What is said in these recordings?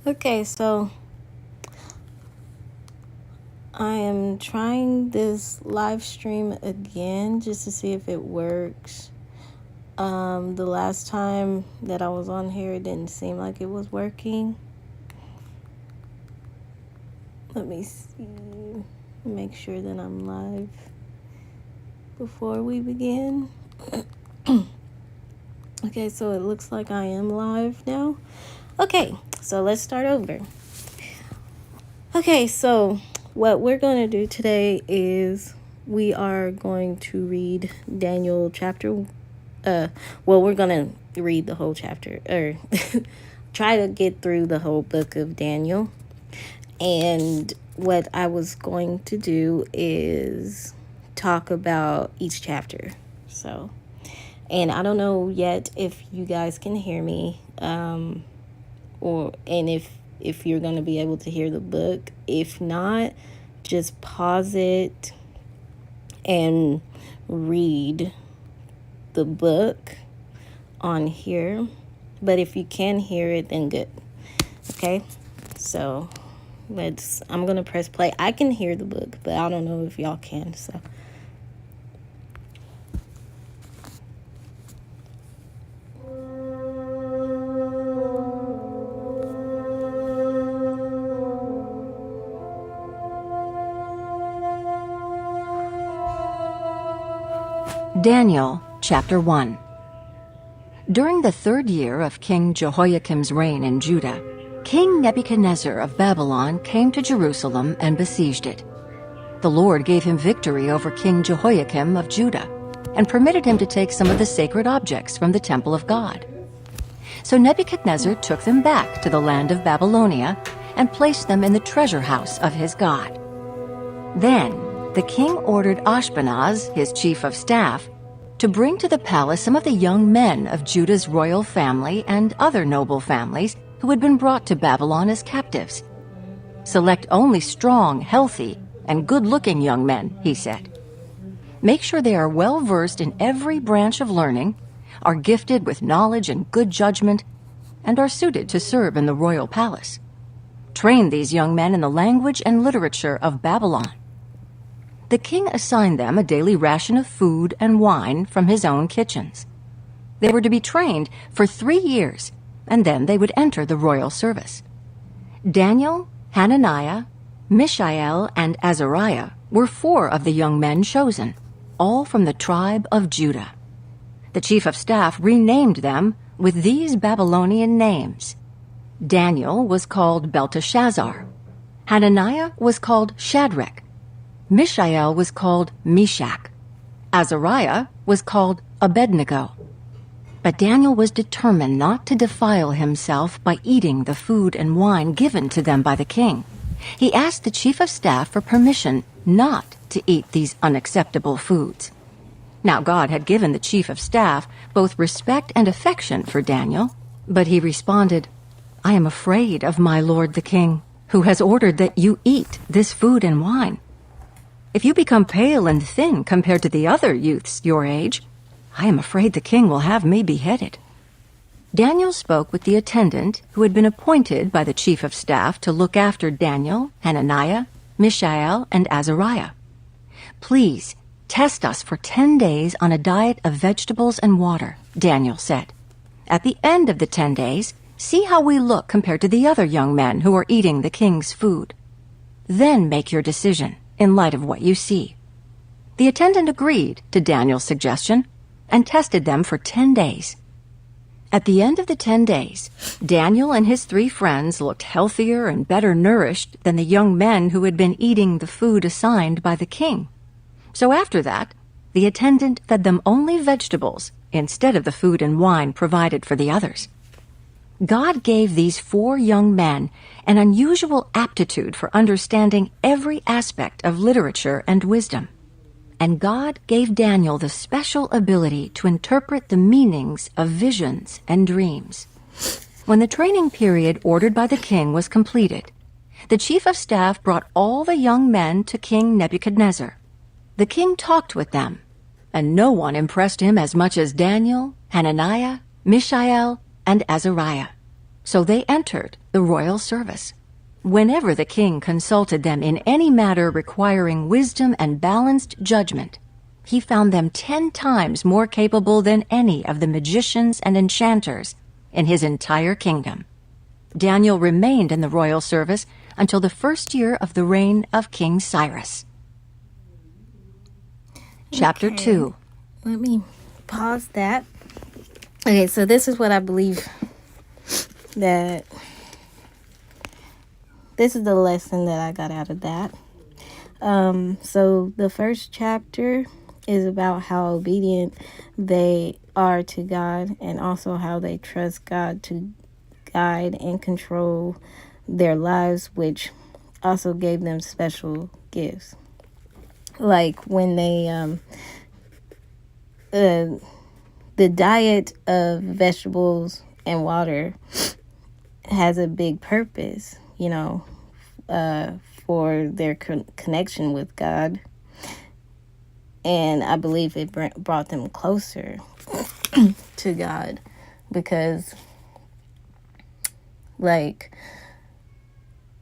Okay, so I am trying this live stream again just to see if it works. The last time that I was on here, it didn't seem like it was working. Let me see. Make sure that I'm live before we begin. Okay, so it looks like I am live now. Okay, so let's start over. Okay, so what we're going to do today is we are going to read Daniel chapter. We're going to read the whole chapter, or try to get through the whole book of Daniel. And what I was going to do is talk about each chapter. So, and I don't know yet if you guys can hear me, and if you're going to be able to hear the book. If not, just pause it and read the book on here. But if you can hear it, then good. Okay, so I'm going to press play. I can hear the book, but I don't know if y'all can, so. Daniel, chapter 1. During the 3rd year of King Jehoiakim's reign in Judah, King Nebuchadnezzar of Babylon came to Jerusalem and besieged it. The Lord gave him victory over King Jehoiakim of Judah and permitted him to take some of the sacred objects from the temple of God. So Nebuchadnezzar took them back to the land of Babylonia and placed them in the treasure house of his God. Then the king ordered Ashpenaz, his chief of staff, to bring to the palace some of the young men of Judah's royal family and other noble families who had been brought to Babylon as captives. Select only strong, healthy, and good-looking young men, he said. Make sure they are well-versed in every branch of learning, are gifted with knowledge and good judgment, and are suited to serve in the royal palace. Train these young men in the language and literature of Babylon. The king assigned them a daily ration of food and wine from his own kitchens. They were to be trained for 3 years, and then they would enter the royal service. Daniel, Hananiah, Mishael, and Azariah were 4 of the young men chosen, all from the tribe of Judah. The chief of staff renamed them with these Babylonian names. Daniel was called Belteshazzar. Hananiah was called Shadrach. Mishael was called Meshach. Azariah was called Abednego. But Daniel was determined not to defile himself by eating the food and wine given to them by the king. He asked the chief of staff for permission not to eat these unacceptable foods. Now God had given the chief of staff both respect and affection for Daniel, but he responded, "I am afraid of my lord the king, who has ordered that you eat this food and wine. If you become pale and thin compared to the other youths your age, I am afraid the king will have me beheaded." Daniel spoke with the attendant who had been appointed by the chief of staff to look after Daniel, Hananiah, Mishael, and Azariah. "Please, test us for 10 days on a diet of vegetables and water," Daniel said. "At the end of the 10 days, see how we look compared to the other young men who are eating the king's food. Then make your decision in light of what you see." The attendant agreed to Daniel's suggestion and tested them for 10 days. At the end of the 10 days, Daniel and his 3 friends looked healthier and better nourished than the young men who had been eating the food assigned by the king. So after that, the attendant fed them only vegetables instead of the food and wine provided for the others. God gave these 4 young men an unusual aptitude for understanding every aspect of literature and wisdom. And God gave Daniel the special ability to interpret the meanings of visions and dreams. When the training period ordered by the king was completed, the chief of staff brought all the young men to King Nebuchadnezzar. The king talked with them, and no one impressed him as much as Daniel, Hananiah, Mishael, and Azariah. So they entered the royal service. Whenever the king consulted them in any matter requiring wisdom and balanced judgment, he found them 10 times more capable than any of the magicians and enchanters in his entire kingdom. Daniel remained in the royal service until the first year of the reign of King Cyrus. Chapter 2. Let me pause that. Okay, so this is what I believe that this is the lesson that I got out of that. So the first chapter is about how obedient they are to God, and also how they trust God to guide and control their lives, which also gave them special gifts. Like when they the diet of vegetables and water has a big purpose, for their connection with God. And I believe it brought them closer to God, because,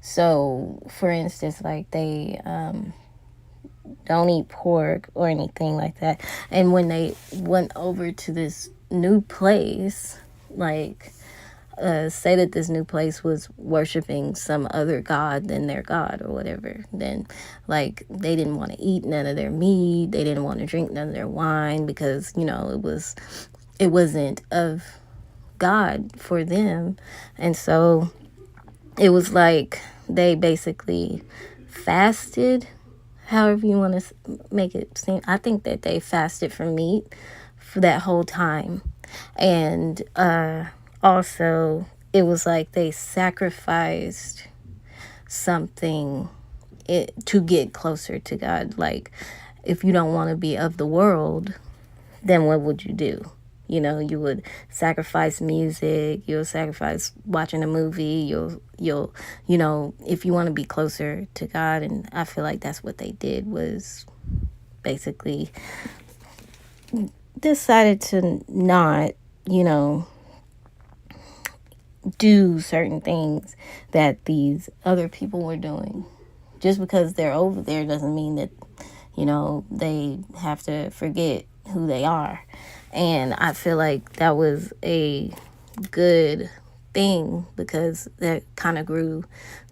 so for instance, they don't eat pork or anything like that. And when they went over to this new place, say that this new place was worshiping some other god than their God or whatever, then they didn't want to eat none of their meat, they didn't want to drink none of their wine, because it wasn't of God for them. And so it was they basically fasted, however you want to make it seem. I think that they fasted from meat for that whole time. And also, it was they sacrificed something to get closer to God. If you don't want to be of the world, then what would you do? You would sacrifice music, you'll sacrifice watching a movie, you'll if you want to be closer to God. And I feel like that's what they did, was basically decided to not, do certain things that these other people were doing. Just because they're over there doesn't mean that, they have to forget who they are. And I feel like that was a good thing, because that kind of grew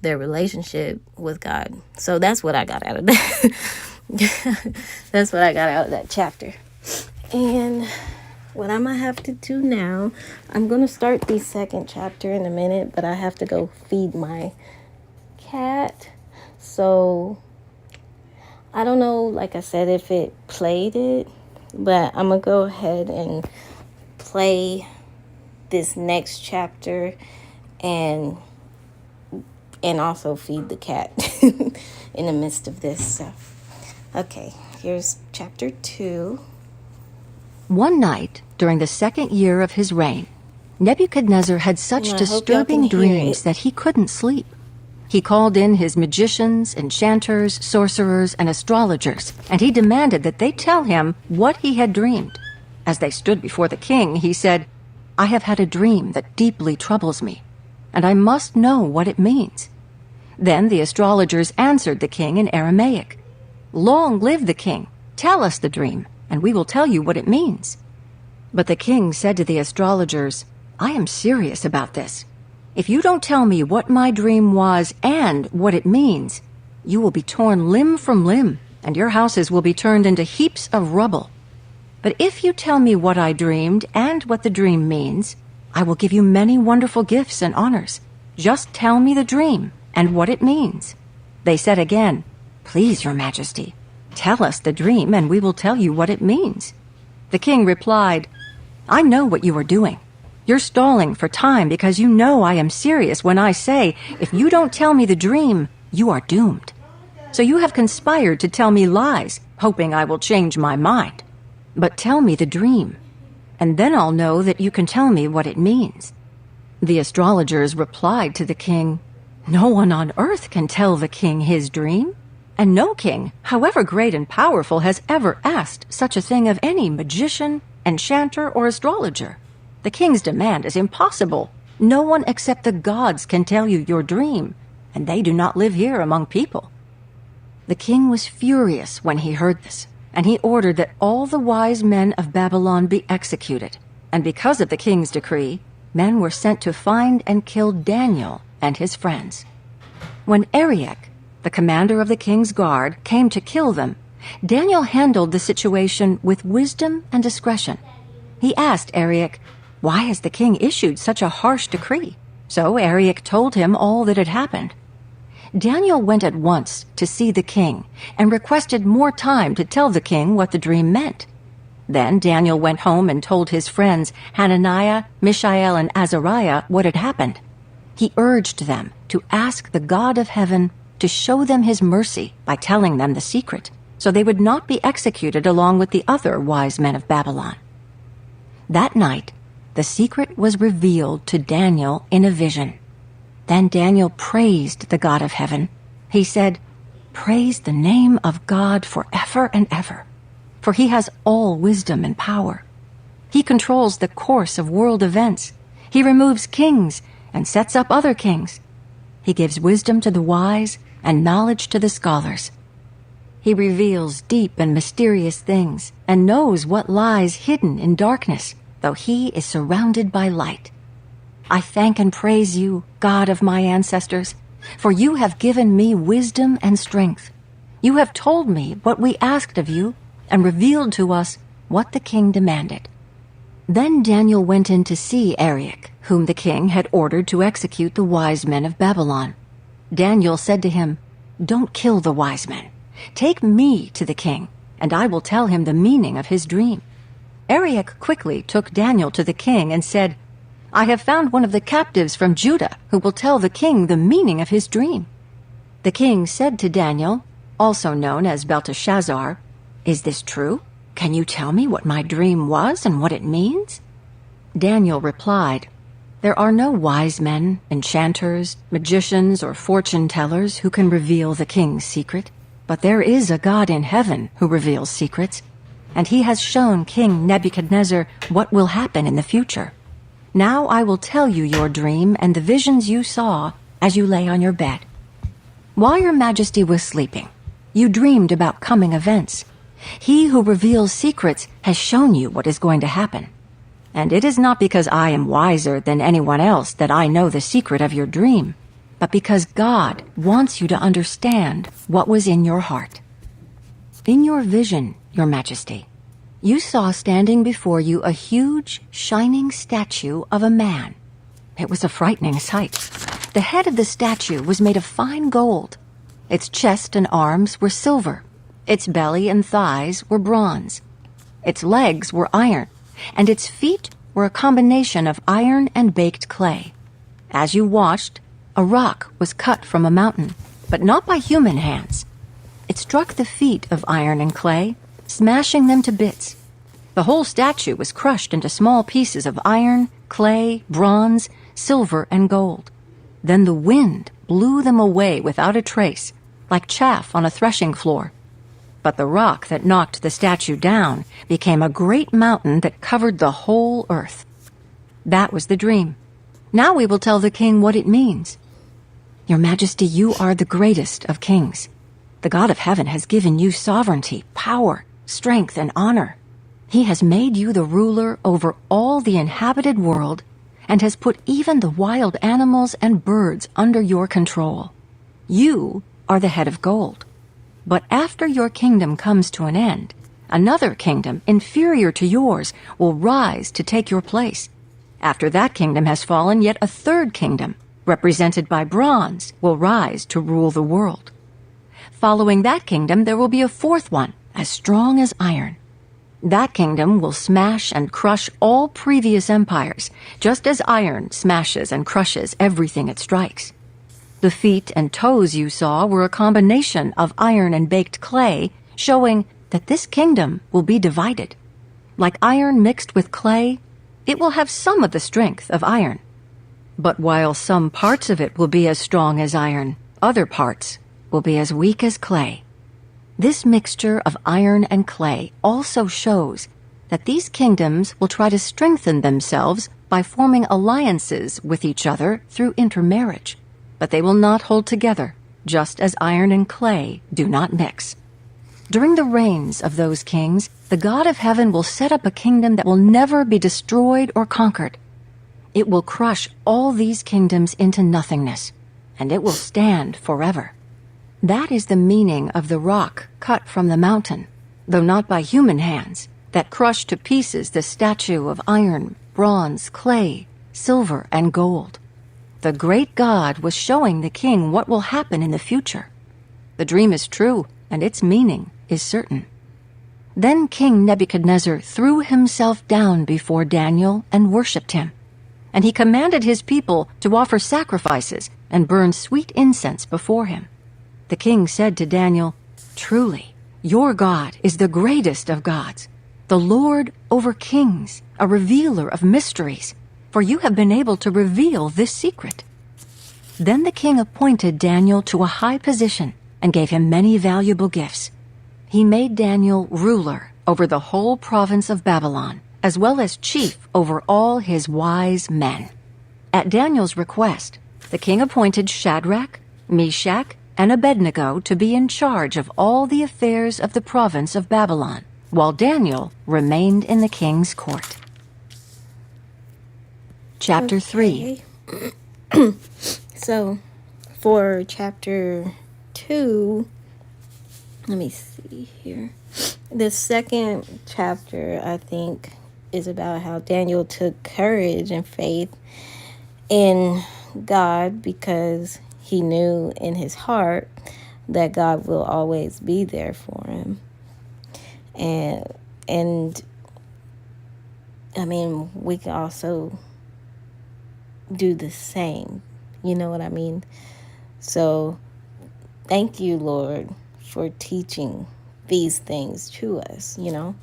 their relationship with God. So that's what I got out of that. That's what I got out of that chapter. And what I'm going to have to do now, I'm going to start the second chapter in a minute, but I have to go feed my cat. So I don't know, like I said, if it played it, but I'm going to go ahead and play this next chapter and also feed the cat in the midst of this. So, okay, here's chapter 2. One night, during the second year of his reign, Nebuchadnezzar had such disturbing dreams that he couldn't sleep. He called in his magicians, enchanters, sorcerers, and astrologers, and he demanded that they tell him what he had dreamed. As they stood before the king, he said, "I have had a dream that deeply troubles me, and I must know what it means." Then the astrologers answered the king in Aramaic, "Long live the king! Tell us the dream, and we will tell you what it means." But the king said to the astrologers, "I am serious about this. If you don't tell me what my dream was and what it means, you will be torn limb from limb, and your houses will be turned into heaps of rubble. But if you tell me what I dreamed and what the dream means, I will give you many wonderful gifts and honors. Just tell me the dream and what it means." They said again, "Please, your majesty, tell us the dream and we will tell you what it means." The king replied, "I know what you are doing. You're stalling for time because you know I am serious when I say, if you don't tell me the dream, you are doomed. So you have conspired to tell me lies, hoping I will change my mind. But tell me the dream, and then I'll know that you can tell me what it means." The astrologers replied to the king, "No one on earth can tell the king his dream, and no king, however great and powerful, has ever asked such a thing of any magician, enchanter, or astrologer. The king's demand is impossible. No one except the gods can tell you your dream, and they do not live here among people." The king was furious when he heard this, and he ordered that all the wise men of Babylon be executed. And because of the king's decree, men were sent to find and kill Daniel and his friends. When Arioch, the commander of the king's guard, came to kill them, Daniel handled the situation with wisdom and discretion. He asked Arioch, "Why has the king issued such a harsh decree?" So Arioch told him all that had happened. Daniel went at once to see the king and requested more time to tell the king what the dream meant. Then Daniel went home and told his friends Hananiah, Mishael, and Azariah what had happened. He urged them to ask the God of heaven to show them his mercy by telling them the secret, so they would not be executed along with the other wise men of Babylon. That night, the secret was revealed to Daniel in a vision. Then Daniel praised the God of heaven. He said, "Praise the name of God forever and ever, for he has all wisdom and power. He controls the course of world events. He removes kings and sets up other kings. He gives wisdom to the wise and knowledge to the scholars. He reveals deep and mysterious things and knows what lies hidden in darkness, though he is surrounded by light. I thank and praise you, God of my ancestors, for you have given me wisdom and strength. You have told me what we asked of you and revealed to us what the king demanded." Then Daniel went in to see Arioch, whom the king had ordered to execute the wise men of Babylon. Daniel said to him, "Don't kill the wise men. Take me to the king, and I will tell him the meaning of his dream." Arioch quickly took Daniel to the king and said, "I have found one of the captives from Judah who will tell the king the meaning of his dream." The king said to Daniel, also known as Belteshazzar, "Is this true? Can you tell me what my dream was and what it means?" Daniel replied, "There are no wise men, enchanters, magicians, or fortune-tellers who can reveal the king's secret, but there is a God in heaven who reveals secrets, and he has shown King Nebuchadnezzar what will happen in the future. Now I will tell you your dream and the visions you saw as you lay on your bed. While your majesty was sleeping, you dreamed about coming events. He who reveals secrets has shown you what is going to happen. And it is not because I am wiser than anyone else that I know the secret of your dream, but because God wants you to understand what was in your heart. In your vision, your majesty, you saw standing before you a huge, shining statue of a man. It was a frightening sight. The head of the statue was made of fine gold. Its chest and arms were silver. Its belly and thighs were bronze. Its legs were iron, and its feet were a combination of iron and baked clay. As you watched, a rock was cut from a mountain, but not by human hands. It struck the feet of iron and clay, smashing them to bits. The whole statue was crushed into small pieces of iron, clay, bronze, silver, and gold. Then the wind blew them away without a trace, like chaff on a threshing floor. But the rock that knocked the statue down became a great mountain that covered the whole earth. That was the dream. Now we will tell the king what it means. Your Majesty, you are the greatest of kings. The God of heaven has given you sovereignty, power, strength, and honor. He has made you the ruler over all the inhabited world and has put even the wild animals and birds under your control. You are the head of gold. But after your kingdom comes to an end, another kingdom inferior to yours will rise to take your place. After that kingdom has fallen, yet a third kingdom, represented by bronze, will rise to rule the world. Following that kingdom, there will be a fourth one, as strong as iron. That kingdom will smash and crush all previous empires, just as iron smashes and crushes everything it strikes. The feet and toes you saw were a combination of iron and baked clay, showing that this kingdom will be divided. Like iron mixed with clay, it will have some of the strength of iron. But while some parts of it will be as strong as iron, other parts will be as weak as clay. This mixture of iron and clay also shows that these kingdoms will try to strengthen themselves by forming alliances with each other through intermarriage, but they will not hold together, just as iron and clay do not mix. During the reigns of those kings, the God of heaven will set up a kingdom that will never be destroyed or conquered. It will crush all these kingdoms into nothingness, and it will stand forever. That is the meaning of the rock cut from the mountain, though not by human hands, that crushed to pieces the statue of iron, bronze, clay, silver, and gold. The great God was showing the king what will happen in the future. The dream is true, and its meaning is certain. Then King Nebuchadnezzar threw himself down before Daniel and worshipped him. And he commanded his people to offer sacrifices and burn sweet incense before him. The king said to Daniel, "Truly, your God is the greatest of gods, the Lord over kings, a revealer of mysteries, for you have been able to reveal this secret." Then the king appointed Daniel to a high position and gave him many valuable gifts. He made Daniel ruler over the whole province of Babylon, as well as chief over all his wise men. At Daniel's request, the king appointed Shadrach, Meshach, and Abednego to be in charge of all the affairs of the province of Babylon, while Daniel remained in the king's court. Chapter 3. So, for chapter 2, let me see here. The second chapter, I think, is about how Daniel took courage and faith in God because he knew in his heart that God will always be there for him. And I mean, we can also do the same. You know what I mean? So thank you, Lord, for teaching these things to us, you know?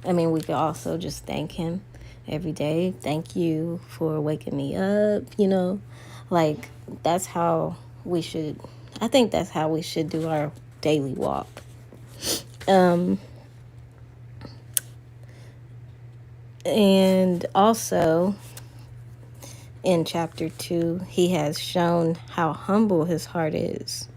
I mean, we could also just thank him every day. Thank you for waking me up, you know? Like, that's how we should, I think that's how we should do our daily walk. And also, in chapter 2, he has shown how humble his heart is.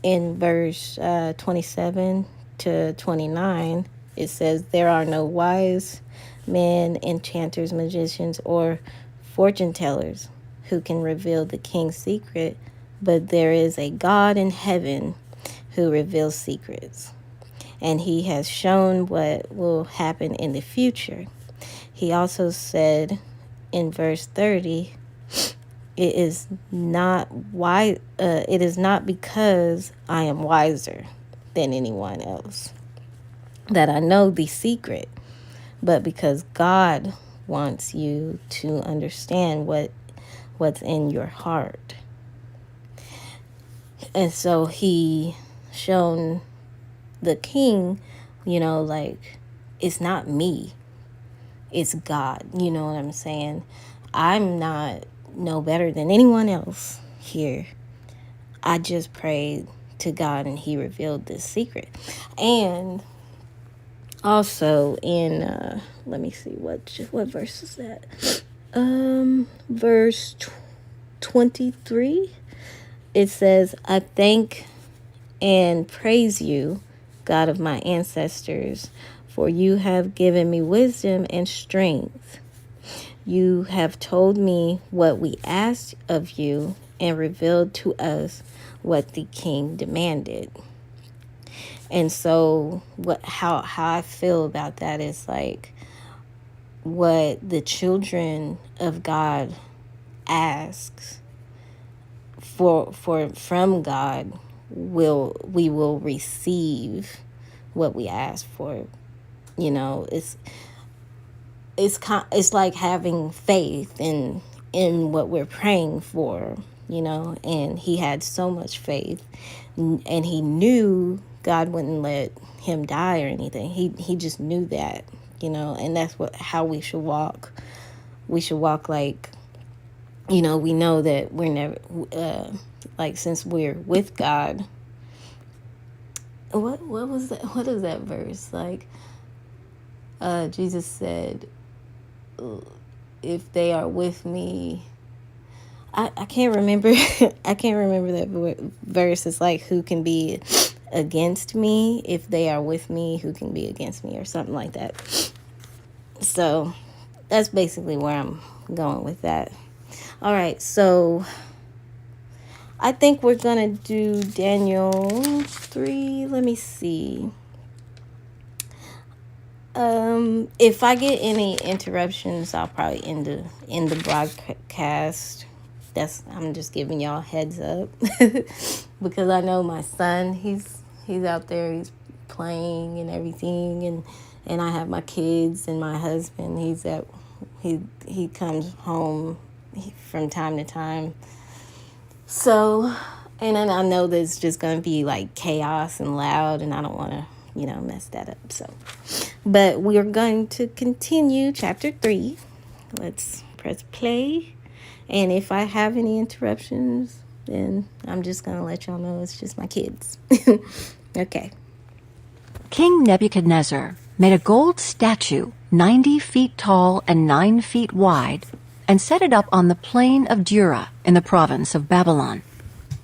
In verse 27 to 29, it says, "There are no wise men, enchanters, magicians, or fortune tellers who can reveal the king's secret, but there is a God in heaven who reveals secrets. And he has shown what will happen in the future." He also said in verse 30, it is not because I am wiser than anyone else that I know the secret, but because God wants you to understand what's in your heart. And so he shown the king, you know, like, it's not me, it's God. You know what I'm saying? I'm not no better than anyone else here. I just prayed to God and he revealed this secret. And also in let me see what verse is that? Verse 23, it says, "I thank and praise you, God of my ancestors, for you have given me wisdom and strength. You have told me what we asked of you and revealed to us what the king demanded." And so how I feel about that is like what the children of God asks from God, we will receive what we ask for. You know, it's like having faith in what we're praying for, you know. And he had so much faith, and he knew God wouldn't let him die or anything. He just knew that, you know. And that's how we should walk. We should walk like, you know, we know that we're never like, since we're with God. What was that? What is that verse like? Jesus said, if they are with me, I can't remember. I can't remember that verse. It's like, who can be against me? If they are with me, who can be against me, or something like that. So that's basically where I'm going with that. All right, so I think we're gonna do Daniel 3. Let me see. If I get any interruptions, I'll probably end the broadcast. I'm just giving y'all heads up because I know my son, he's out there, he's playing and everything, and I have my kids and my husband. He comes home from time to time. So, and then I know there's just going to be like chaos and loud, and I don't want to, mess that up. So, but we are going to continue chapter 3. Let's press play. And if I have any interruptions, then I'm just going to let y'all know it's just my kids. Okay. King Nebuchadnezzar made a gold statue 90 feet tall and 9 feet wide and set it up on the plain of Dura in the province of Babylon.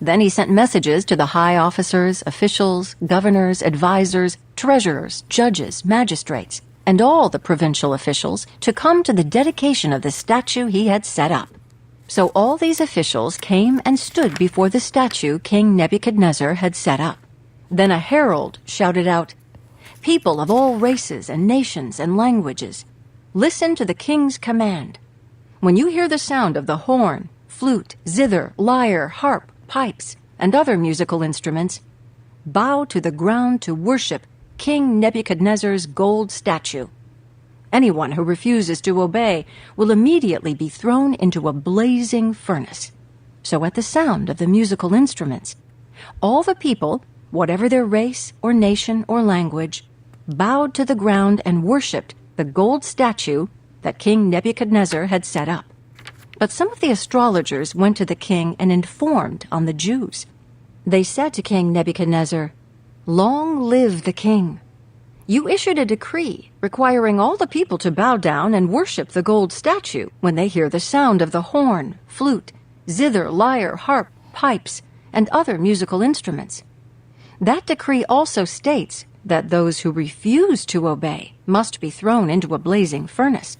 Then he sent messages to the high officers, officials, governors, advisors, treasurers, judges, magistrates, and all the provincial officials to come to the dedication of the statue he had set up. So all these officials came and stood before the statue King Nebuchadnezzar had set up. Then a herald shouted out, "People of all races and nations and languages, listen to the king's command. When you hear the sound of the horn, flute, zither, lyre, harp, pipes, and other musical instruments, bow to the ground to worship King Nebuchadnezzar's gold statue. Anyone who refuses to obey will immediately be thrown into a blazing furnace." So at the sound of the musical instruments, all the people, whatever their race or nation or language, bowed to the ground and worshipped the gold statue that King Nebuchadnezzar had set up. But some of the astrologers went to the king and informed on the Jews. They said to King Nebuchadnezzar, "Long live the king! You issued a decree requiring all the people to bow down and worship the gold statue when they hear the sound of the horn, flute, zither, lyre, harp, pipes, and other musical instruments. That decree also states that those who refuse to obey must be thrown into a blazing furnace.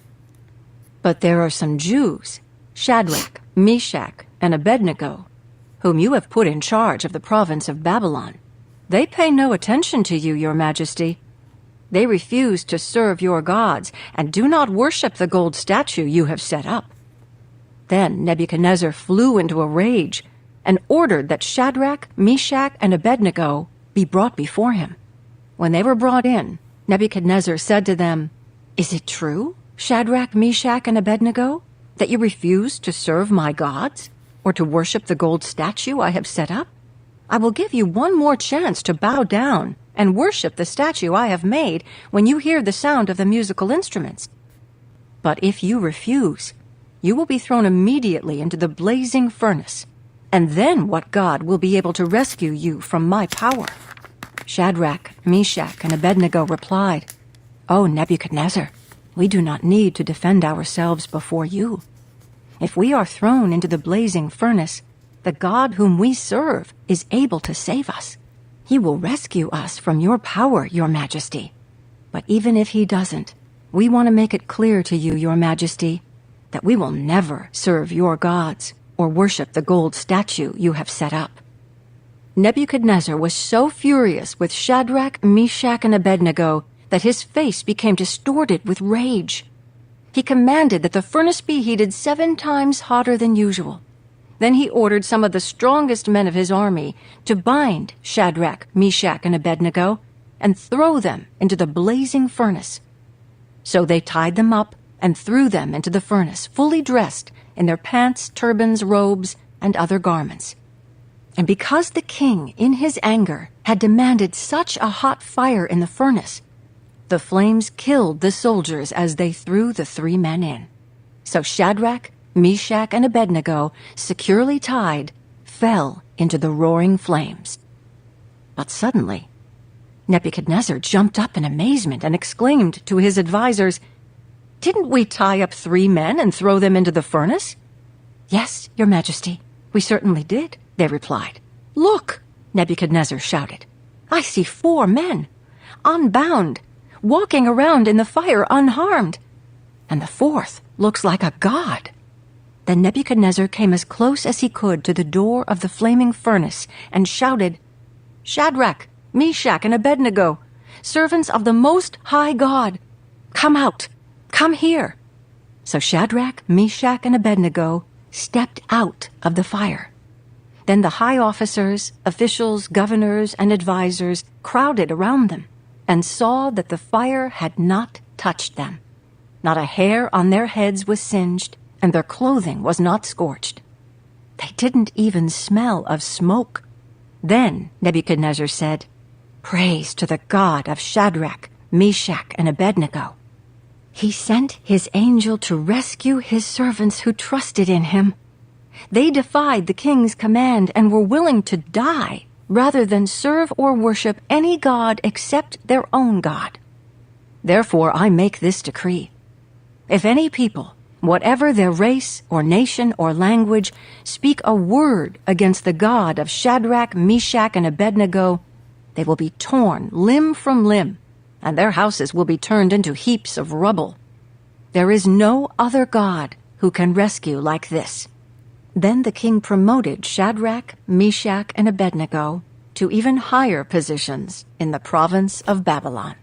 But there are some Jews, Shadrach, Meshach, and Abednego, whom you have put in charge of the province of Babylon. They pay no attention to you, your majesty. They refuse to serve your gods and do not worship the gold statue you have set up." Then Nebuchadnezzar flew into a rage and ordered that Shadrach, Meshach, and Abednego be brought before him. When they were brought in, Nebuchadnezzar said to them, "Is it true, Shadrach, Meshach, and Abednego, that you refuse to serve my gods or to worship the gold statue I have set up? I will give you one more chance to bow down and worship the statue I have made when you hear the sound of the musical instruments. But if you refuse, you will be thrown immediately into the blazing furnace, and then what God will be able to rescue you from my power?" Shadrach, Meshach, and Abednego replied, "O Nebuchadnezzar, we do not need to defend ourselves before you. If we are thrown into the blazing furnace, the God whom we serve is able to save us. He will rescue us from your power, your majesty. But even if he doesn't, we want to make it clear to you, your majesty, that we will never serve your gods or worship the gold statue you have set up." Nebuchadnezzar was so furious with Shadrach, Meshach, and Abednego that his face became distorted with rage. He commanded that the furnace be heated 7 times hotter than usual. Then he ordered some of the strongest men of his army to bind Shadrach, Meshach, and Abednego and throw them into the blazing furnace. So they tied them up and threw them into the furnace, fully dressed in their pants, turbans, robes, and other garments. And because the king, in his anger, had demanded such a hot fire in the furnace, the flames killed the soldiers as they threw the 3 men in. So Shadrach, Meshach, and Abednego, securely tied, fell into the roaring flames. But suddenly, Nebuchadnezzar jumped up in amazement and exclaimed to his advisers, "Didn't we tie up 3 men and throw them into the furnace?" "Yes, Your Majesty, we certainly did," they replied. "Look," Nebuchadnezzar shouted, "I see 4 men, unbound, walking around in the fire unharmed, and the 4th looks like a god." Then Nebuchadnezzar came as close as he could to the door of the flaming furnace and shouted, "Shadrach, Meshach, and Abednego, servants of the Most High God, come out, come here." So Shadrach, Meshach, and Abednego stepped out of the fire. Then the high officers, officials, governors, and advisers crowded around them and saw that the fire had not touched them. Not a hair on their heads was singed, and their clothing was not scorched. They didn't even smell of smoke. Then Nebuchadnezzar said, "Praise to the God of Shadrach, Meshach, and Abednego. He sent his angel to rescue his servants who trusted in him. They defied the king's command and were willing to die rather than serve or worship any god except their own God. Therefore I make this decree. If any people, whatever their race or nation or language, speak a word against the God of Shadrach, Meshach, and Abednego, they will be torn limb from limb, and their houses will be turned into heaps of rubble. There is no other God who can rescue like this." Then the king promoted Shadrach, Meshach, and Abednego to even higher positions in the province of Babylon.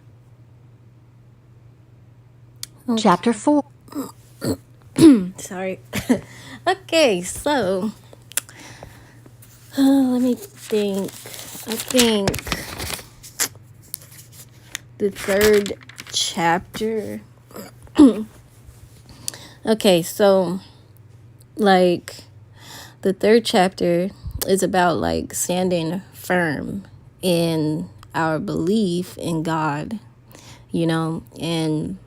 Okay. Chapter 4. Sorry. Okay, so let me think. I think the 3rd chapter. Okay, so like the 3rd chapter is about like standing firm in our belief in God, and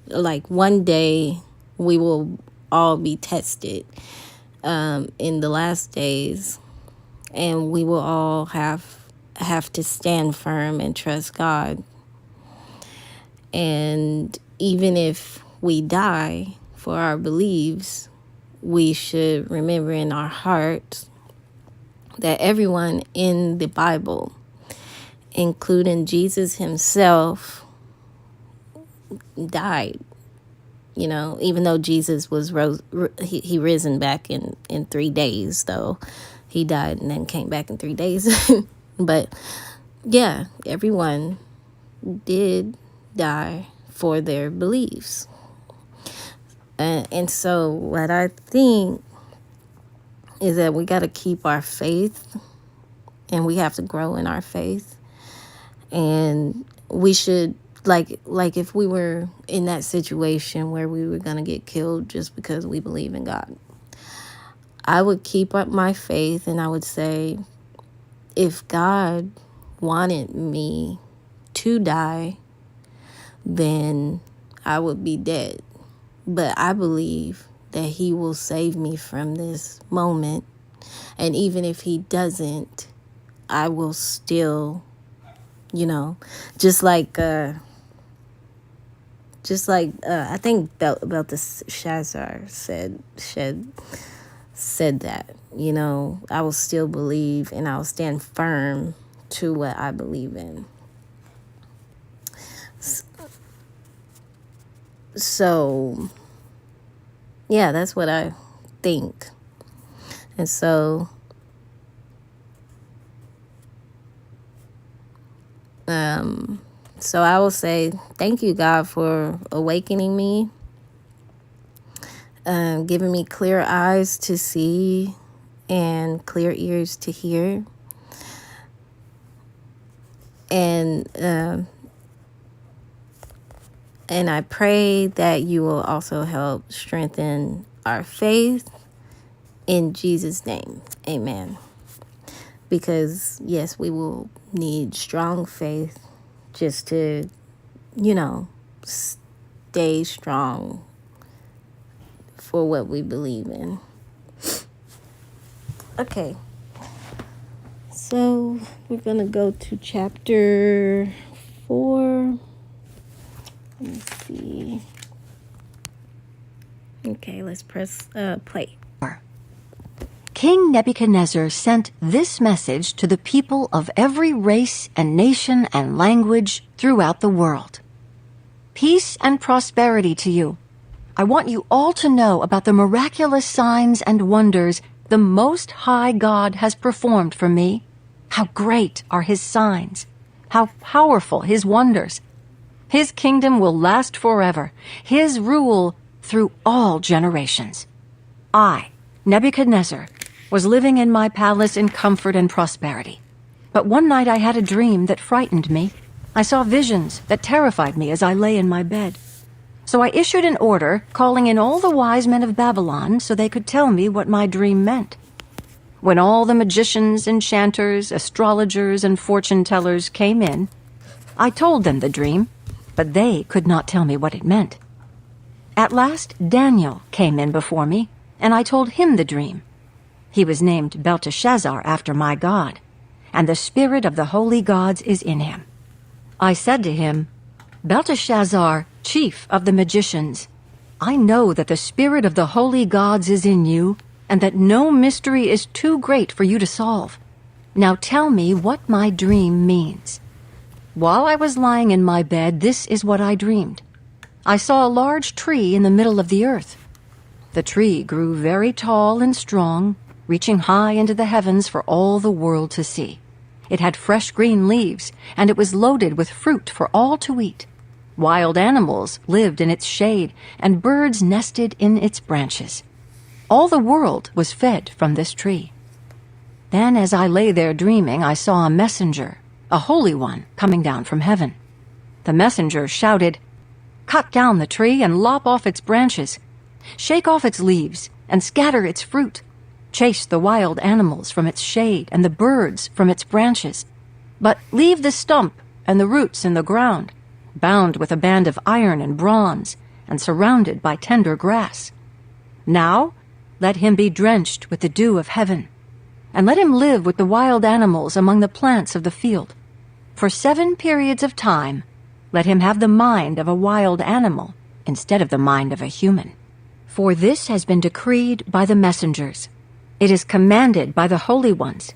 like one day we will all be tested in the last days, and we will all have to stand firm and trust God. And even if we die for our beliefs, we should remember in our hearts that everyone in the Bible, including Jesus himself, died. Even though Jesus was he risen back in 3 days, though he died and then came back in 3 days. But yeah, everyone did die for their beliefs. And so what I think is that we got to keep our faith, and we have to grow in our faith. And we should, like if we were in that situation where we were going to get killed just because we believe in God, I would keep up my faith, and I would say, if God wanted me to die, then I would be dead. But I believe that he will save me from this moment. And even if he doesn't, I will still, just like I think Belshazzar said that, I will still believe, and I'll stand firm to what I believe in. So, yeah, that's what I think. And so, I will say, thank you, God, for awakening me, giving me clear eyes to see and clear ears to hear. And I pray that you will also help strengthen our faith in Jesus' name. Amen. Because, yes, we will need strong faith just to, stay strong for what we believe in. Okay. So we're going to go to chapter 4. Let me see. Okay, let's press play. King Nebuchadnezzar sent this message to the people of every race and nation and language throughout the world. Peace and prosperity to you. I want you all to know about the miraculous signs and wonders the Most High God has performed for me. How great are his signs, how powerful his wonders. His kingdom will last forever, his rule through all generations. I, Nebuchadnezzar, was living in my palace in comfort and prosperity. But one night I had a dream that frightened me. I saw visions that terrified me as I lay in my bed. So I issued an order calling in all the wise men of Babylon so they could tell me what my dream meant. When all the magicians, enchanters, astrologers, and fortune-tellers came in, I told them the dream, but they could not tell me what it meant. At last Daniel came in before me, and I told him the dream. He was named Belteshazzar after my God, and the spirit of the holy gods is in him. I said to him, Belteshazzar, chief of the magicians, I know that the spirit of the holy gods is in you, and that no mystery is too great for you to solve. Now tell me what my dream means. While I was lying in my bed, this is what I dreamed. I saw a large tree in the middle of the earth. The tree grew very tall and strong, reaching high into the heavens for all the world to see. It had fresh green leaves, and it was loaded with fruit for all to eat. Wild animals lived in its shade, and birds nested in its branches. All the world was fed from this tree. Then, as I lay there dreaming, I saw a messenger, a holy one, coming down from heaven. The messenger shouted, Cut down the tree and lop off its branches. Shake off its leaves and scatter its fruit. Chase the wild animals from its shade and the birds from its branches. But leave the stump and the roots in the ground, bound with a band of iron and bronze, and surrounded by tender grass. Now let him be drenched with the dew of heaven, and let him live with the wild animals among the plants of the field. For 7 periods of time, let him have the mind of a wild animal instead of the mind of a human. For this has been decreed by the messengers. It is commanded by the holy ones,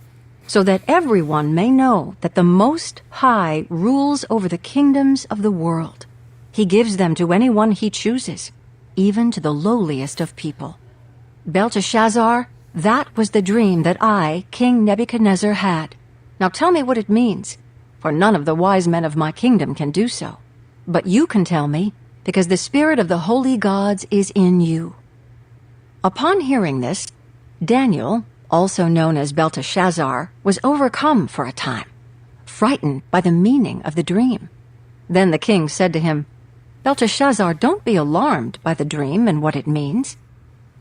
so that everyone may know that the Most High rules over the kingdoms of the world. He gives them to anyone he chooses, even to the lowliest of people. Belteshazzar, that was the dream that I, King Nebuchadnezzar, had. Now tell me what it means, for none of the wise men of my kingdom can do so. But you can tell me, because the spirit of the holy gods is in you. Upon hearing this, Daniel, also known as Belteshazzar, was overcome for a time, frightened by the meaning of the dream. Then the king said to him, Belteshazzar, don't be alarmed by the dream and what it means.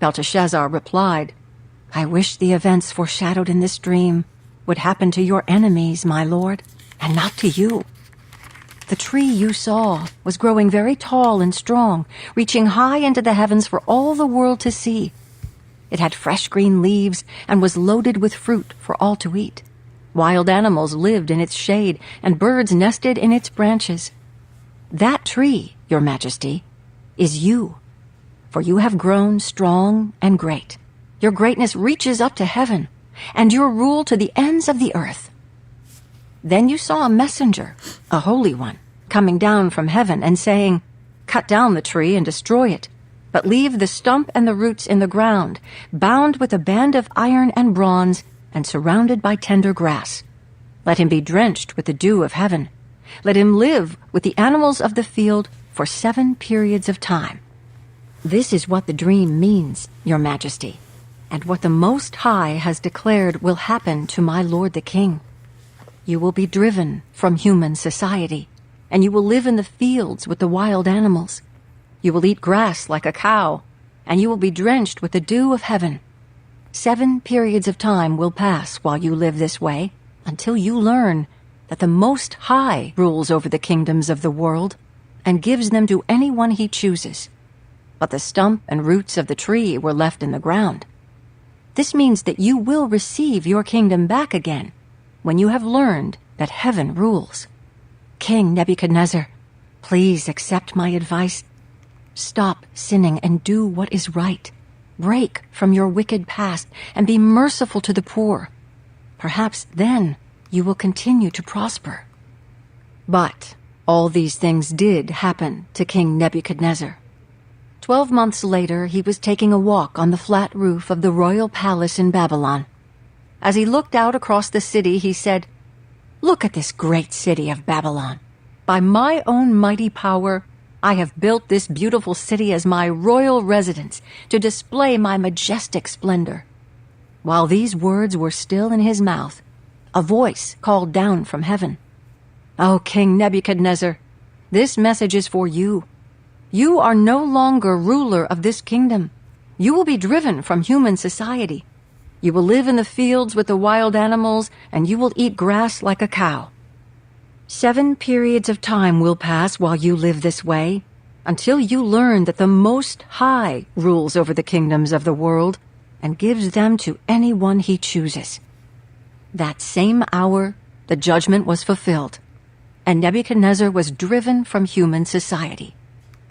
Belteshazzar replied, I wish the events foreshadowed in this dream would happen to your enemies, my lord, and not to you. The tree you saw was growing very tall and strong, reaching high into the heavens for all the world to see. It had fresh green leaves and was loaded with fruit for all to eat. Wild animals lived in its shade, and birds nested in its branches. That tree, your majesty, is you, for you have grown strong and great. Your greatness reaches up to heaven, and your rule to the ends of the earth. Then you saw a messenger, a holy one, coming down from heaven and saying, Cut down the tree and destroy it, but leave the stump and the roots in the ground, bound with a band of iron and bronze, and surrounded by tender grass. Let him be drenched with the dew of heaven. Let him live with the animals of the field for 7 periods of time. This is what the dream means, your majesty, and what the Most High has declared will happen to my lord the king. You will be driven from human society, and you will live in the fields with the wild animals. You will eat grass like a cow, and you will be drenched with the dew of heaven. 7 periods of time will pass while you live this way, until you learn that the Most High rules over the kingdoms of the world and gives them to anyone he chooses. But the stump and roots of the tree were left in the ground. This means that you will receive your kingdom back again when you have learned that heaven rules. King Nebuchadnezzar, please accept my advice. Stop sinning and do what is right. Break from your wicked past and be merciful to the poor. Perhaps then you will continue to prosper. But all these things did happen to King Nebuchadnezzar. 12 months later, he was taking a walk on the flat roof of the royal palace in Babylon. As he looked out across the city, he said, "Look at this great city of Babylon. By my own mighty power, I have built this beautiful city as my royal residence to display my majestic splendor." While these words were still in his mouth, a voice called down from heaven, "O King Nebuchadnezzar, this message is for you. You are no longer ruler of this kingdom. You will be driven from human society. You will live in the fields with the wild animals, and you will eat grass like a cow. 7 periods of time will pass while you live this way, until you learn that the Most High rules over the kingdoms of the world and gives them to anyone he chooses." That same hour, the judgment was fulfilled, and Nebuchadnezzar was driven from human society.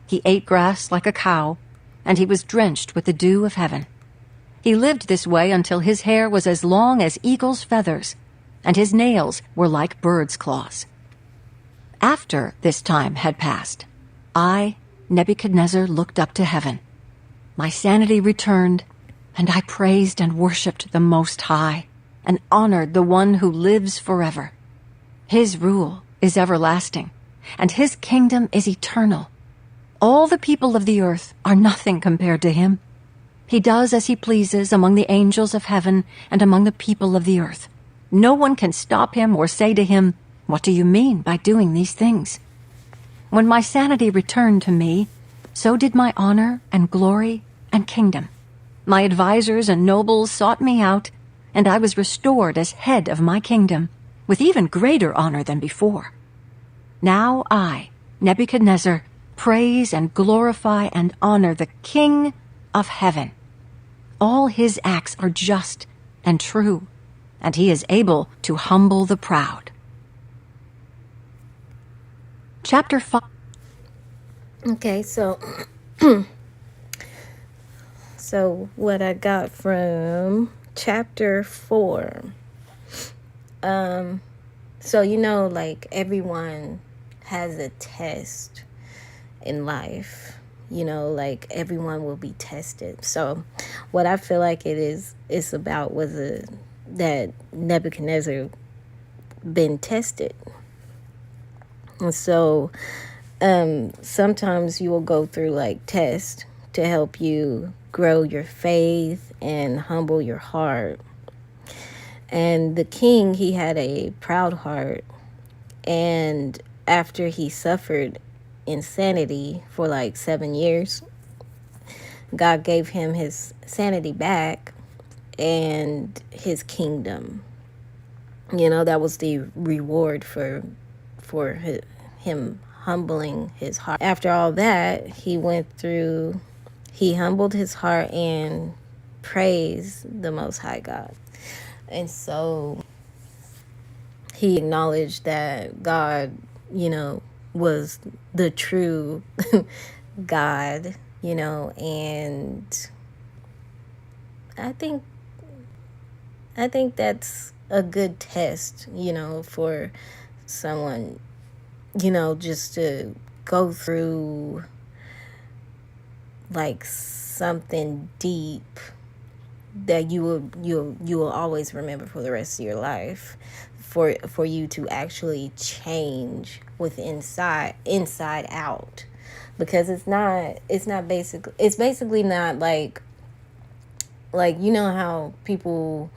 He ate grass like a cow, and he was drenched with the dew of heaven. He lived this way until his hair was as long as eagle's feathers, and his nails were like bird's claws. After this time had passed, I, Nebuchadnezzar, looked up to heaven. My sanity returned, and I praised and worshipped the Most High, and honored the one who lives forever. His rule is everlasting, and his kingdom is eternal. All the people of the earth are nothing compared to him. He does as he pleases among the angels of heaven and among the people of the earth. No one can stop him or say to him, "What do you mean by doing these things?" When my sanity returned to me, so did my honor and glory and kingdom. My advisors and nobles sought me out, and I was restored as head of my kingdom, with even greater honor than before. Now I, Nebuchadnezzar, praise and glorify and honor the King of heaven. All his acts are just and true, and he is able to humble the proud. Chapter 5. Okay, so what I got from chapter 4. So like everyone has a test in life. Like everyone will be tested. So what I feel like it's about was that Nebuchadnezzar been tested. And so sometimes you will go through like tests to help you grow your faith and humble your heart. And the king, he had a proud heart, and after he suffered insanity for like 7 years, God gave him his sanity back and his kingdom. That was the reward for him humbling his heart. After all that, he humbled his heart and praised the Most High God. And so he acknowledged that God, was the true God, and I think that's a good test, for someone, just to go through like something deep that you will always remember for the rest of your life, for you to actually change with inside out, because it's basically not like how people,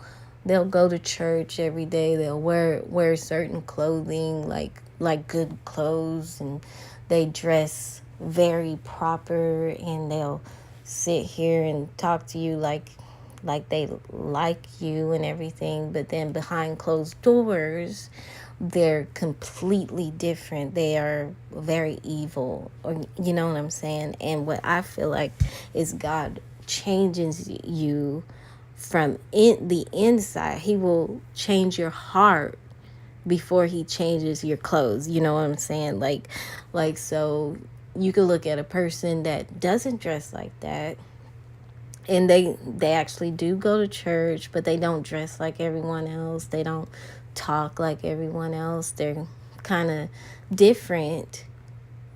they'll go to church every day, they'll wear certain clothing, like good clothes, and they dress very proper, and they'll sit here and talk to you like they like you and everything, but then behind closed doors they're completely different. They are very evil, or you know what I'm saying? And what I feel like is God changes you from the inside. He will change your heart before he changes your clothes. You know what I'm saying? Like so you could look at a person that doesn't dress like that, and they actually do go to church, but they don't dress like everyone else. They don't talk like everyone else. They're kind of different,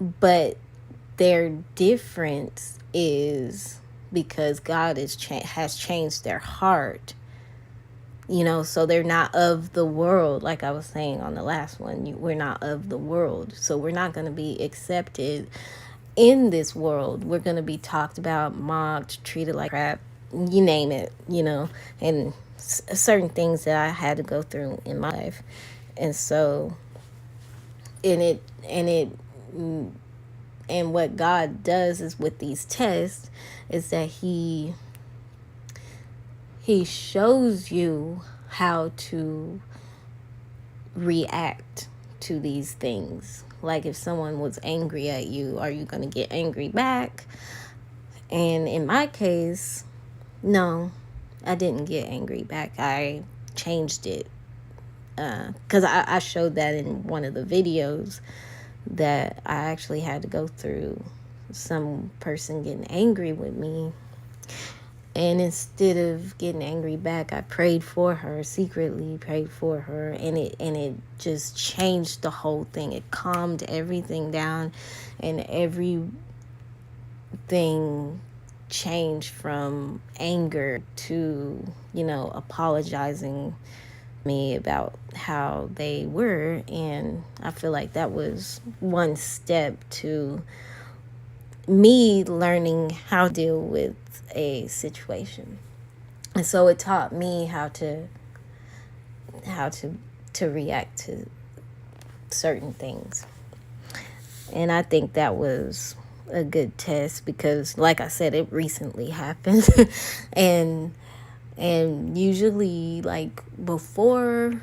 but their difference is because God has changed their heart. So they're not of the world, like I was saying on the last one. We're not of the world, so we're not going to be accepted in this world. We're going to be talked about, mocked, treated like crap, you name it, and certain things that I had to go through in my life. And so, and what God does is with these tests is that he shows you how to react to these things. Like if someone was angry at you, are you going to get angry back? And in my case, no, I didn't get angry back. I changed it. Because I showed that in one of the videos that I actually had to go through some person getting angry with me. And instead of getting angry back, I prayed for her, secretly prayed for her, and it just changed the whole thing. It calmed everything down, and everything changed from anger to, apologizing me about how they were. And I feel like that was one step to me learning how to deal with a situation. And so it taught me how to react to certain things. And I think that was a good test because, like I said, it recently happened. and usually, like, before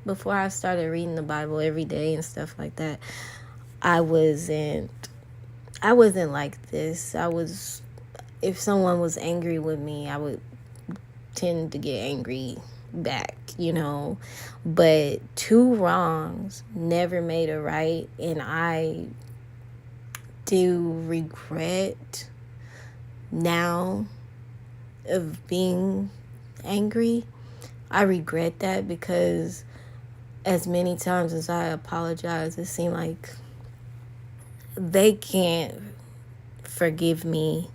I started reading the Bible every day and stuff like that, I wasn't like this. If someone was angry with me, I would tend to get angry back, but two wrongs never made a right. And I do regret now of being angry. I regret that because as many times as I apologize, it seemed like they can't forgive me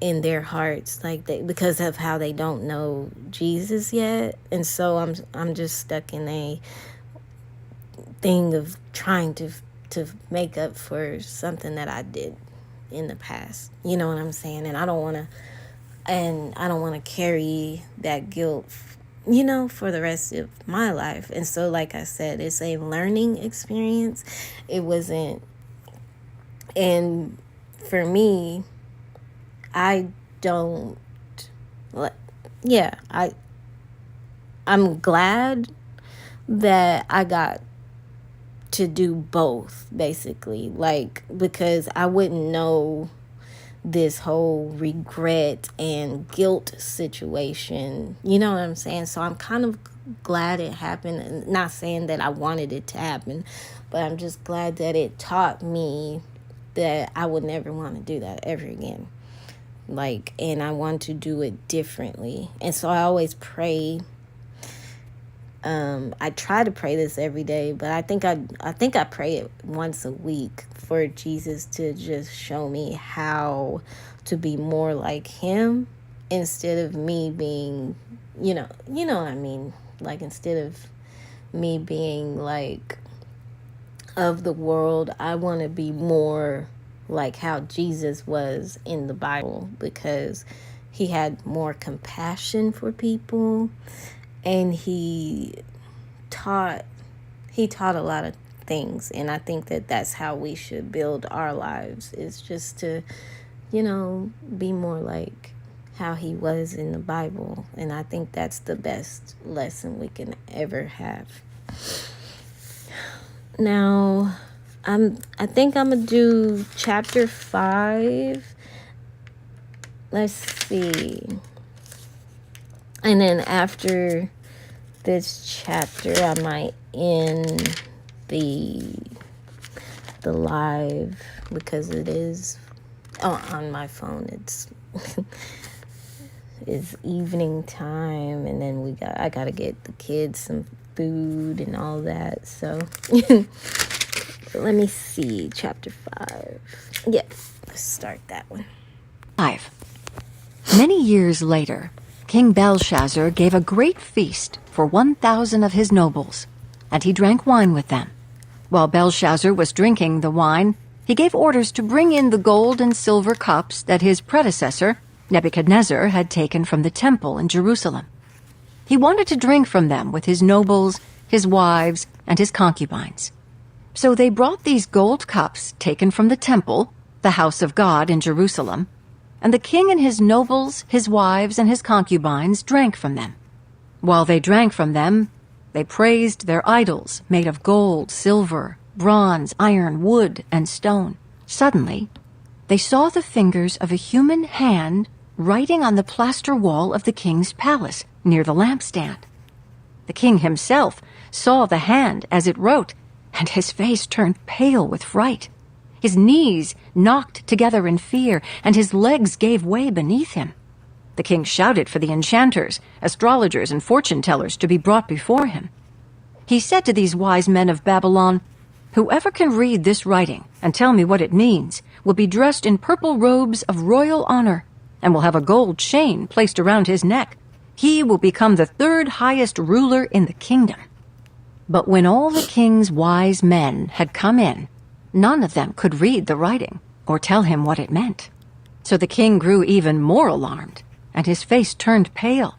in their hearts, like because of how they don't know Jesus yet. And so I'm just stuck in a thing of trying to make up for something that I did in the past. You know what I'm saying? And I don't want to carry that guilt, for the rest of my life. And so, like I said, it's a learning experience. It wasn't, and for me, I'm glad that I got to do both, basically, like, because I wouldn't know this whole regret and guilt situation, you know what I'm saying? So I'm kind of glad it happened. Not saying that I wanted it to happen, but I'm just glad that it taught me that I would never want to do that ever again. Like, and I want to do it differently. And so I always pray. I try to pray this every day, but I think I pray it once a week for Jesus to just show me how to be more like him instead of me being, you know what I mean? Like, instead of me being like of the world, I want to be more like how Jesus was in the Bible, because he had more compassion for people, and he taught a lot of things. And I think that that's how we should build our lives, is just to, be more like how he was in the Bible. And I think that's the best lesson we can ever have. Now, I think I'm gonna do chapter 5. Let's see. And then after this chapter, I might end the live because it is on my phone. It's it's evening time, and then I gotta get the kids some food and all that. So let me see, chapter 5. Yeah, let's start that one. 5. Many years later, King Belshazzar gave a great feast for 1,000 of his nobles, and he drank wine with them. While Belshazzar was drinking the wine, he gave orders to bring in the gold and silver cups that his predecessor, Nebuchadnezzar, had taken from the temple in Jerusalem. He wanted to drink from them with his nobles, his wives, and his concubines. So they brought these gold cups taken from the temple, the house of God in Jerusalem, and the king and his nobles, his wives, and his concubines drank from them. While they drank from them, they praised their idols made of gold, silver, bronze, iron, wood, and stone. Suddenly, they saw the fingers of a human hand writing on the plaster wall of the king's palace near the lampstand. The king himself saw the hand as it wrote, and his face turned pale with fright. His knees knocked together in fear, and his legs gave way beneath him. The king shouted for the enchanters, astrologers, and fortune-tellers to be brought before him. He said to these wise men of Babylon, "Whoever can read this writing and tell me what it means will be dressed in purple robes of royal honor and will have a gold chain placed around his neck. He will become the third highest ruler in the kingdom." But when all the king's wise men had come in, none of them could read the writing or tell him what it meant. So the king grew even more alarmed, and his face turned pale.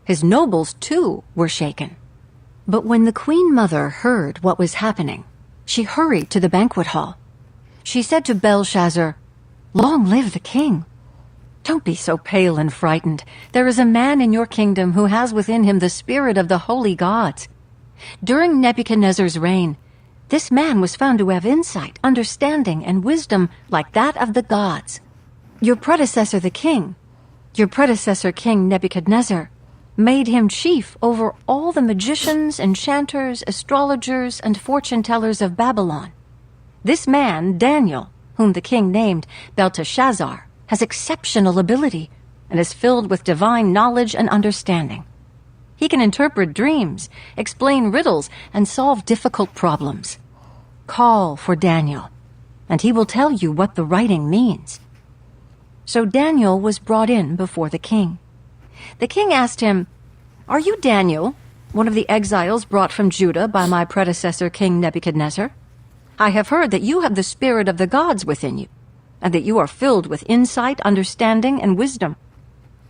His nobles, too, were shaken. But when the queen mother heard what was happening, she hurried to the banquet hall. She said to Belshazzar, "Long live the king! Don't be so pale and frightened. There is a man in your kingdom who has within him the spirit of the holy gods. During Nebuchadnezzar's reign, this man was found to have insight, understanding, and wisdom like that of the gods. Your predecessor King Nebuchadnezzar, made him chief over all the magicians, enchanters, astrologers, and fortune-tellers of Babylon. This man, Daniel, whom the king named Belteshazzar, has exceptional ability and is filled with divine knowledge and understanding. He can interpret dreams, explain riddles, and solve difficult problems. Call for Daniel, and he will tell you what the writing means." So Daniel was brought in before the king. The king asked him, "Are you Daniel, one of the exiles brought from Judah by my predecessor King Nebuchadnezzar? I have heard that you have the spirit of the gods within you, and that you are filled with insight, understanding, and wisdom.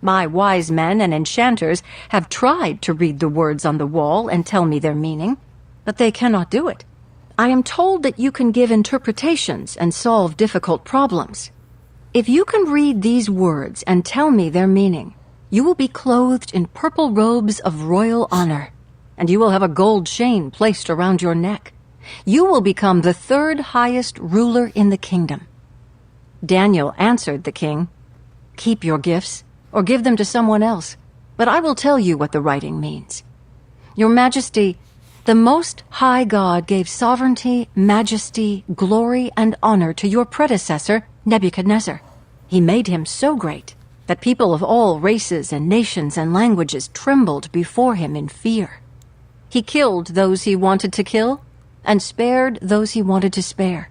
My wise men and enchanters have tried to read the words on the wall and tell me their meaning, but they cannot do it. I am told that you can give interpretations and solve difficult problems. If you can read these words and tell me their meaning, you will be clothed in purple robes of royal honor, and you will have a gold chain placed around your neck. You will become the third highest ruler in the kingdom." Daniel answered the king, "Keep your gifts, or give them to someone else, but I will tell you what the writing means. Your Majesty, the Most High God gave sovereignty, majesty, glory, and honor to your predecessor, Nebuchadnezzar. He made him so great that people of all races and nations and languages trembled before him in fear. He killed those he wanted to kill and spared those he wanted to spare.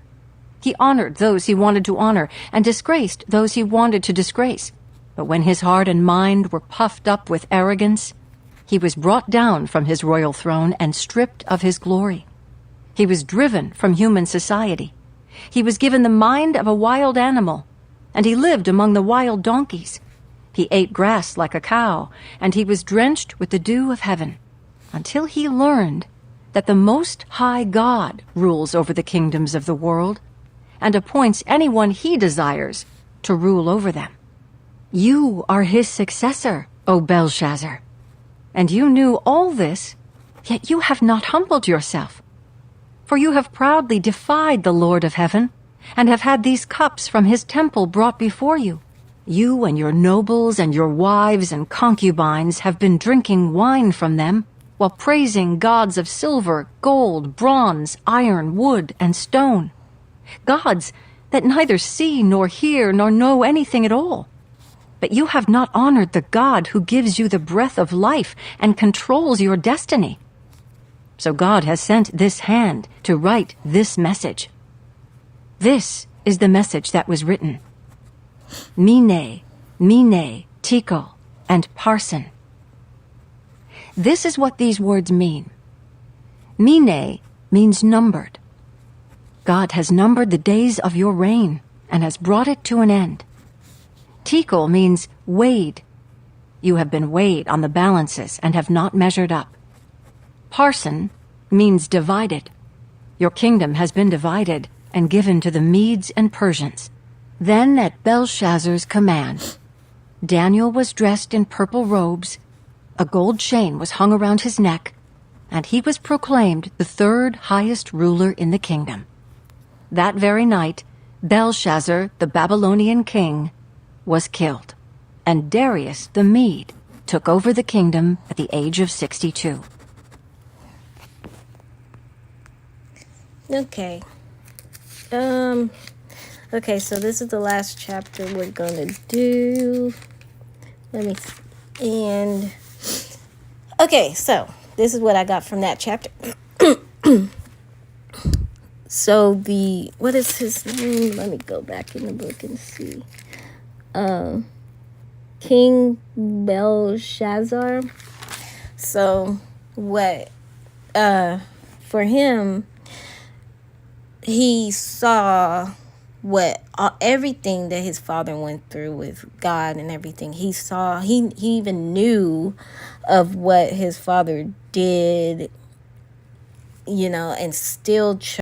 He honored those he wanted to honor and disgraced those he wanted to disgrace. But when his heart and mind were puffed up with arrogance, he was brought down from his royal throne and stripped of his glory. He was driven from human society. He was given the mind of a wild animal, and he lived among the wild donkeys. He ate grass like a cow, and he was drenched with the dew of heaven, until he learned that the Most High God rules over the kingdoms of the world and appoints anyone he desires to rule over them. You are his successor, O Belshazzar, and you knew all this, yet you have not humbled yourself. For you have proudly defied the Lord of heaven, and have had these cups from his temple brought before you. You and your nobles and your wives and concubines have been drinking wine from them, while praising gods of silver, gold, bronze, iron, wood, and stone. Gods that neither see nor hear nor know anything at all. But you have not honored the God who gives you the breath of life and controls your destiny. So God has sent this hand to write this message. This is the message that was written. Mene, Mene, Tekel, and Parsin. This is what these words mean. Mene means numbered. God has numbered the days of your reign and has brought it to an end. Tekel means weighed. You have been weighed on the balances and have not measured up. Parsin means divided. Your kingdom has been divided and given to the Medes and Persians. Then at Belshazzar's command, Daniel was dressed in purple robes, a gold chain was hung around his neck, and he was proclaimed the third highest ruler in the kingdom. That very night, Belshazzar, the Babylonian king, was killed, and Darius the Mede took over the kingdom at the age of 62. Okay. Okay, so this is the last chapter we're gonna do. Okay, so this is what I got from that chapter. So what is his name? Let me go back in the book and see. King Belshazzar. So what, for him, he saw everything that his father went through with God and everything. He even knew of what his father did, and still chose